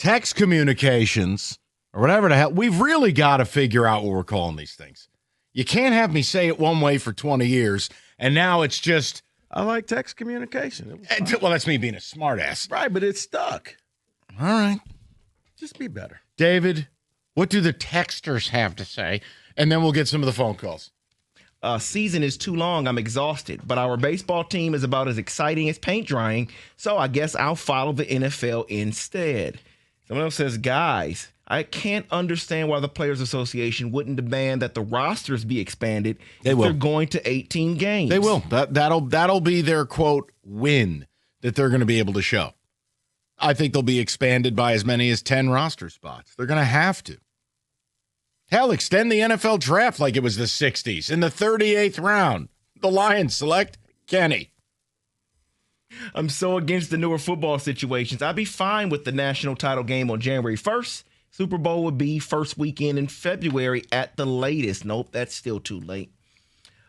text communications or whatever the hell, we've really got to figure out what we're calling these things. You can't have me say it one way for 20 years, and now it's just... I like text communication. Well, that's me being a smartass. Right, but it's stuck. All right. Just be better. David, what do the texters have to say? And then we'll get some of the phone calls. Season is too long. I'm exhausted. But our baseball team is about as exciting as paint drying, so I guess I'll follow the NFL instead. Someone else says, guys, I can't understand why the Players Association wouldn't demand that the rosters be expanded if they're going to 18 games. They will. That'll be their, quote, win that they're going to be able to show. I think they'll be expanded by as many as 10 roster spots. They're going to have to. Hell, extend the NFL draft like it was the 60s. In the 38th round, the Lions select Kenny. I'm so against the newer football situations. I'd be fine with the national title game on January 1st. Super Bowl would be first weekend in February at the latest. Nope, that's still too late.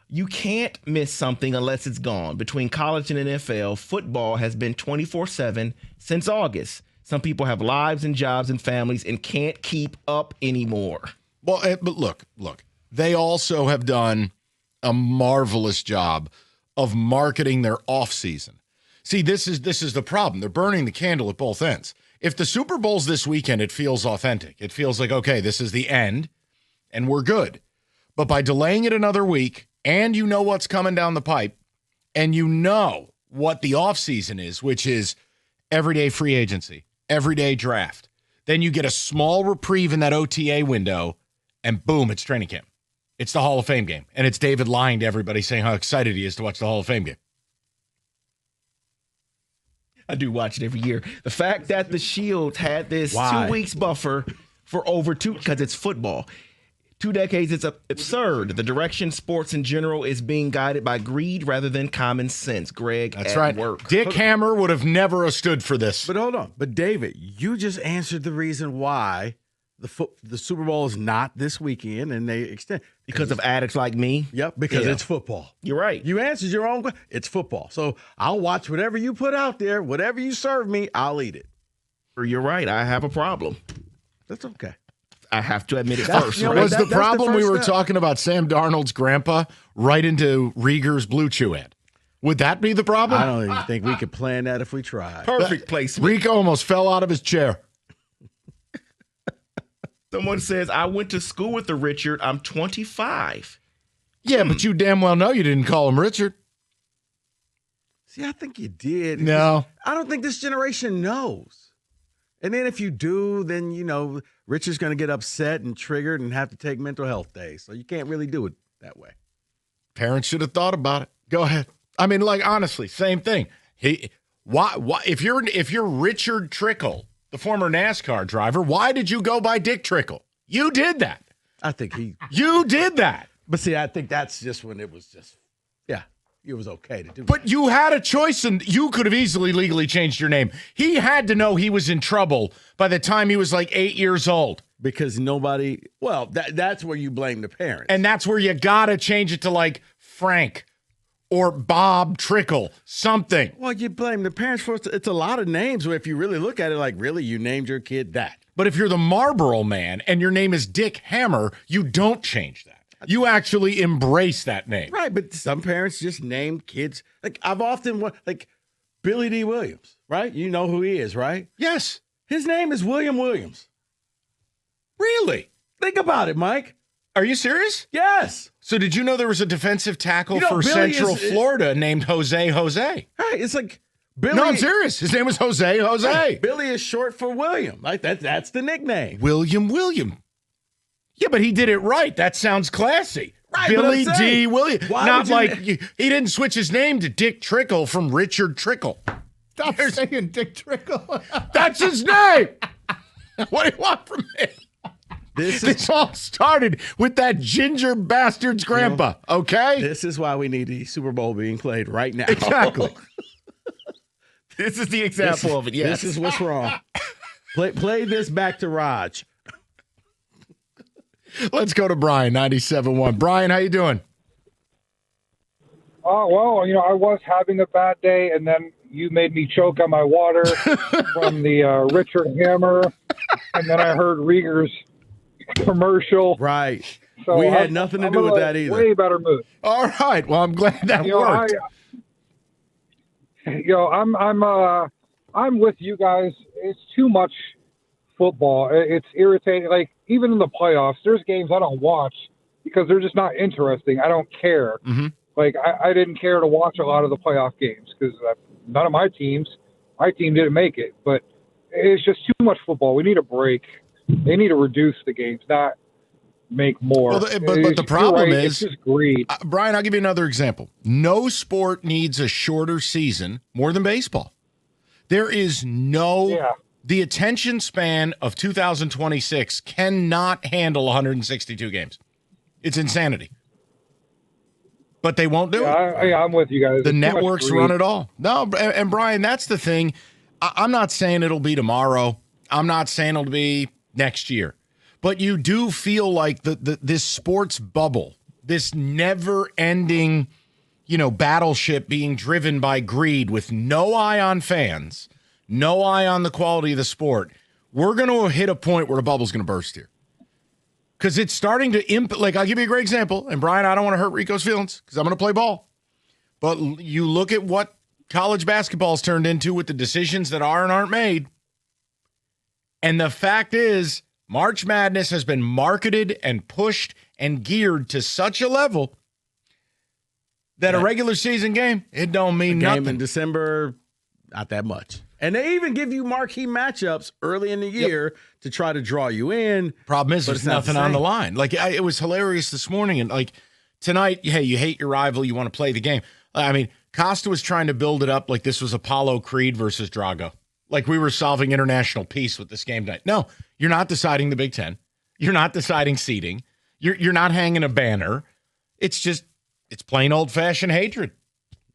You can't miss something unless it's gone. Between college and NFL, football has been 24/7 since August. Some people have lives and jobs and families and can't keep up anymore. Well, but look, they also have done a marvelous job of marketing their offseason. See, this is the problem. They're burning the candle at both ends. If the Super Bowl's this weekend, it feels authentic. It feels like, okay, this is the end, and we're good. But by delaying it another week, and you know what's coming down the pipe, and you know what the offseason is, which is everyday free agency, everyday draft, then you get a small reprieve in that OTA window, and boom, it's training camp. It's the Hall of Fame game. And it's David lying to everybody saying how excited he is to watch the Hall of Fame game. I do watch it every year. The fact that the Shield had this 2 weeks buffer for over because it's football. 2 decades, it's absurd. The direction sports in general is being guided by greed rather than common sense. Greg, that's at right. Work. Dick Hammer would have never stood for this. But hold on. But David, you just answered the reason why the Super Bowl is not this weekend, and they extend because of addicts like me. Yep, because it's football. You're right. You answered your own question. It's football, so I'll watch whatever you put out there, whatever you serve me, I'll eat it. You're right. I have a problem. That's okay. I have to admit it first. Right? Was the problem we were talking about Sam Darnold's grandpa right into Rieger's Blue Chew ad? Would that be the problem? I don't even think we could plan that if we tried. Perfect placement. Rico almost fell out of his chair. Someone says, I went to school with the Richard. I'm 25. Yeah, but you damn well know you didn't call him Richard. See, I think you did. No. I don't think this generation knows. And then if you do, then, Richard's going to get upset and triggered and have to take mental health days. So you can't really do it that way. Parents should have thought about it. Go ahead. I mean, honestly, same thing. Why if you're Richard Trickle, the former NASCAR driver, why did you go by Dick Trickle? You did that. I think you did that. But see, I think that's just when it was it was okay to do. But you had a choice, and you could have easily legally changed your name. He had to know he was in trouble by the time he was 8 years old. Because that's where you blame the parents. And that's where you got to change it to Frank or Bob Trickle, something. Well, you blame the parents for it's a lot of names where if you really look at it, really, you named your kid that. But if you're the Marlboro Man and your name is Dick Hammer, you don't change that. You actually embrace that name. Right, but some parents just name kids. I've often, Billy D. Williams, right? You know who he is, right? Yes. His name is William Williams. Really? Think about it, Mike. Are you serious? Yes. So did you know there was a defensive tackle for Central Florida named Jose? Right, it's Billy. No, I'm serious. His name was Jose. Right. Billy is short for William. That's the nickname. William. Yeah, but he did it right. That sounds classy. Right, Billy D. Williams. Not he didn't switch his name to Dick Trickle from Richard Trickle. Stop saying Dick Trickle. That's his name. What do you want from me? This all started with that ginger bastard's grandpa, okay? This is why we need the Super Bowl being played right now. Exactly. This is the example of it, yes. This is what's wrong. Play this back to Raj. Let's go to Brian, 97.1. Brian, how you doing? Well, I was having a bad day, and then you made me choke on my water from the Richard Hammer and then I heard Rieger's commercial. Right. So We had nothing to I'm do in with a that either. Way better mood. All right. Well, I'm glad that worked. I'm with you guys. It's too much football. It's irritating. Like, even in the playoffs, there's games I don't watch because they're just not interesting. I don't care. Mm-hmm. Like, I didn't care to watch a lot of the playoff games because none of my team didn't make it. But it's just too much football. We need a break. They need to reduce the games, not make more. Well, but the problem it's just greed. Brian, I'll give you another example. No sport needs a shorter season more than baseball. There is the attention span of 2026 cannot handle 162 games. It's insanity. But they won't do it. I'm with you guys. The networks run it all. No, and Brian, that's the thing. I'm not saying it'll be tomorrow. I'm not saying it'll be next year. But you do feel like this sports bubble, this never-ending, battleship being driven by greed with no eye on fans, no eye on the quality of the sport. We're going to hit a point where the bubble's going to burst here. Because it's starting to I'll give you a great example. And, Brian, I don't want to hurt Rico's feelings because I'm going to play ball. But you look at what college basketball's turned into with the decisions that are and aren't made. And the fact is, March Madness has been marketed and pushed and geared to such a level that a regular season game, it don't mean nothing. Game in December, not that much. And they even give you marquee matchups early in the year to try to draw you in. Problem is, there's nothing on the line. It was hilarious this morning. And, tonight, hey, you hate your rival, you want to play the game. I mean, Costa was trying to build it up like this was Apollo Creed versus Drago. Like we were solving international peace with this game night. No, you're not deciding the Big Ten. You're not deciding seeding. You're not hanging a banner. It's plain old-fashioned hatred.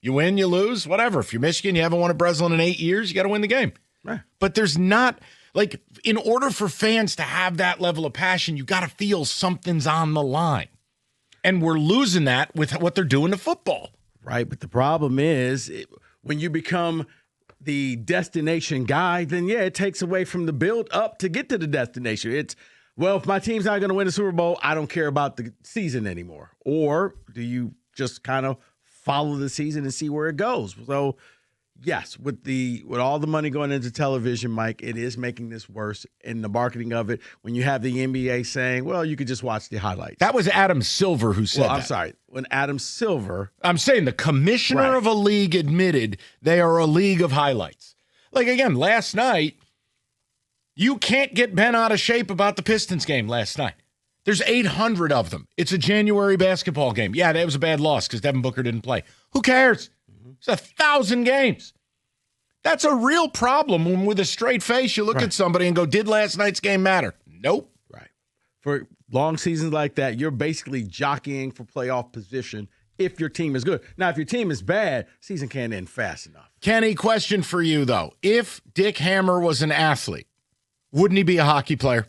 You win, you lose, whatever. If you're Michigan, you haven't won at Breslin in 8 years, you got to win the game. Right. But there's not, in order for fans to have that level of passion, you got to feel something's on the line. And we're losing that with what they're doing to football. Right, but the problem is when you become the destination guy, then, it takes away from the build up to get to the destination. It's, if my team's not going to win the Super Bowl, I don't care about the season anymore. Or do you just kind of follow the season and see where it goes? So, yes, with all the money going into television, Mike, it is making this worse in the marketing of it. When you have the NBA saying, you could just watch the highlights. That was Adam Silver who said that. I'm sorry. When Adam Silver. I'm saying the commissioner of a league admitted they are a league of highlights. Again, last night, you can't get bent out of shape about the Pistons game last night. There's 800 of them. It's a January basketball game. Yeah, that was a bad loss because Devin Booker didn't play. Who cares? It's 1,000 games. That's a real problem when with a straight face you look at somebody and go, did last night's game matter? Nope. Right. For long seasons like that, you're basically jockeying for playoff position if your team is good. Now, if your team is bad, season can't end fast enough. Kenny, question for you, though. If Dick Hammer was an athlete, wouldn't he be a hockey player?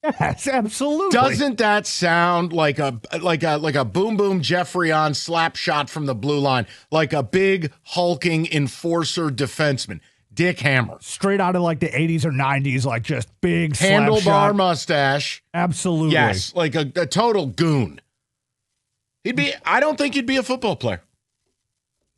Yes, absolutely. Doesn't that sound like a boom boom Jeffrey on slap shot from the blue line, like a big hulking enforcer defenseman? Dick Hammer, straight out of the 80s or 90s, just big handlebar mustache. Absolutely, yes, like a total goon. I don't think he'd be a football player.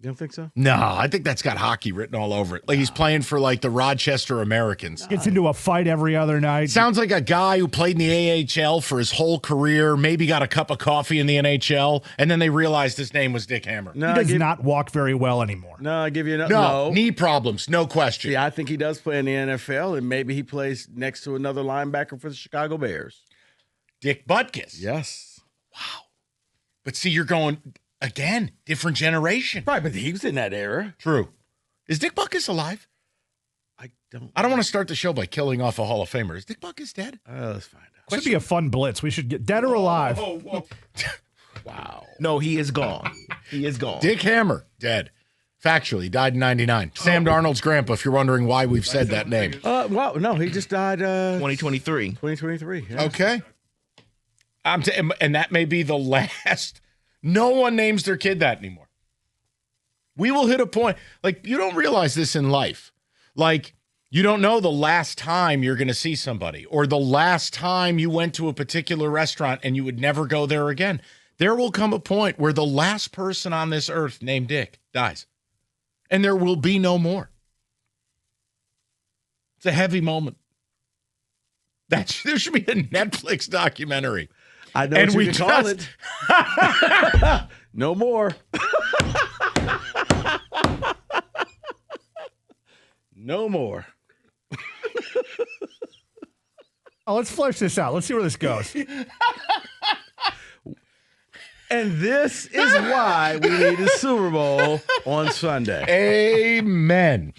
You don't think so? No, I think that's got hockey written all over it. He's playing for the Rochester Americans. Gets into a fight every other night. Sounds like a guy who played in the AHL for his whole career, maybe got a cup of coffee in the NHL, and then they realized his name was Dick Hammer. No, he does not walk very well anymore. No, I give you no knee problems, no question. Yeah, I think he does play in the NFL, and maybe he plays next to another linebacker for the Chicago Bears. Dick Butkus. Yes. Wow. But see, you're going... Again, different generation. Right, but he was in that era. True. Is Dick Butkus alive? I don't want to start the show by killing off a Hall of Famer. Is Dick Butkus dead? Let's find out. Should be a fun blitz. We should get dead or alive. Wow. No, he is gone. He is gone. Dick Hammer, dead. Factually, died in 99. Sam Darnold's grandpa, if you're wondering why we've said that name. No, he just died 2023. 2023. Yeah. Okay. And that may be the last... No one names their kid that anymore. We will hit a point. You don't realize this in life. You don't know the last time you're going to see somebody or the last time you went to a particular restaurant and you would never go there again. There will come a point where the last person on this earth named Dick dies, and there will be no more. It's a heavy moment. There should be a Netflix documentary. I know And what you we can call just- it. No more. No more. Oh, let's flesh this out. Let's see where this goes. And this is why we need a Super Bowl on Sunday. Amen.